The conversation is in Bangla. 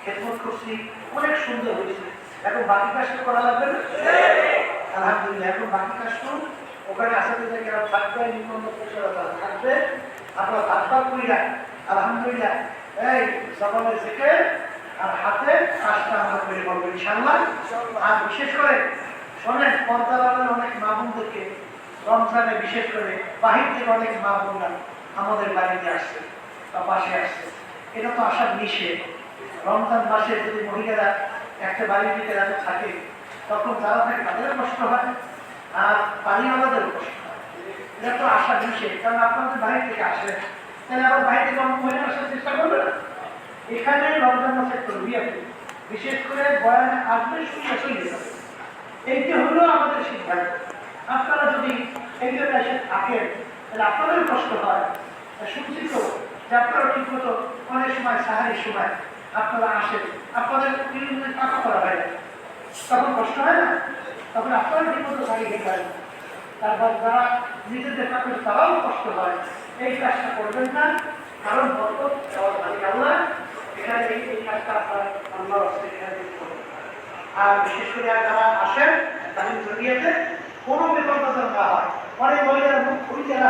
খেদমত করছি, অনেক সুন্দর হয়েছে। এখন বাকি কাজটা করা লাগবে না? আলহামদুলিল্লাহ। এখন বাকি কাজ করুন। ওখানে আসাতে থেকে থাকবে, নিম্ন থাকবে, আপনার ভাত করিয়া আলহামদুলিল্লাহ এই সকালে থেকে আর হাতে কাজটা আমরা করে বলবো ইনশাআল্লাহ। আর বিশেষ করে শোনেন, পর্দার অনেক মা বোনদেরকে রমজানে বিশেষ করে বাহির থেকে অনেক মা বোনরা আমাদের বাড়িতে আসছে বা পাশে আসছে। এটা তো আসার নিষেধ। রমজান মাসে যদি মহিলারা একটা বাড়ির ভিতরে এত থাকে, তখন যারা থাকে তাদেরও কষ্ট হয়, আর পানিওয়ালাদেরও কষ্ট হয়। এটা তো আসার নিষেধ, কারণ আপনাদের বাড়ি থেকে আসে, তাহলে আবার বাইরে থেকে অন্য মহিলা আসার চেষ্টা করবে না। এখানে রমজান মাসের তরবিয়াতে বিশেষ করে বয়ানে আসবে, শুনে চলে যাবে। এইটা হলো আমাদের সিদ্ধান্ত। আপনারা যদি এই জন্য এসে থাকেন, তাহলে আপনাদেরও কষ্ট হয়। শুনছি তো যে আপনারা ঠিক মতো অনেক সময় সাহারির সময় আপনারা আসেন, আপনাদের টাকা করা হয় না, তখন কষ্ট হয় না? তখন আপনারা ঠিক মতো সাহারি খেতে পারেন। তারপর যারা নিজেদের কাছে তারাও কষ্ট হয়। এই কাজটা করবেন না, কারণ বরকত দেওয়ার মালিক আল্লাহ। এখানে এই কাজটা আপনার আল্লাহর রাস্তায় এখানে করবেন। আর বিশেষ করে যারা আসেন তাদের জড়িয়েছে কোনো বিপদ না হয়। অনেক মহিলারা মুখ খুলতে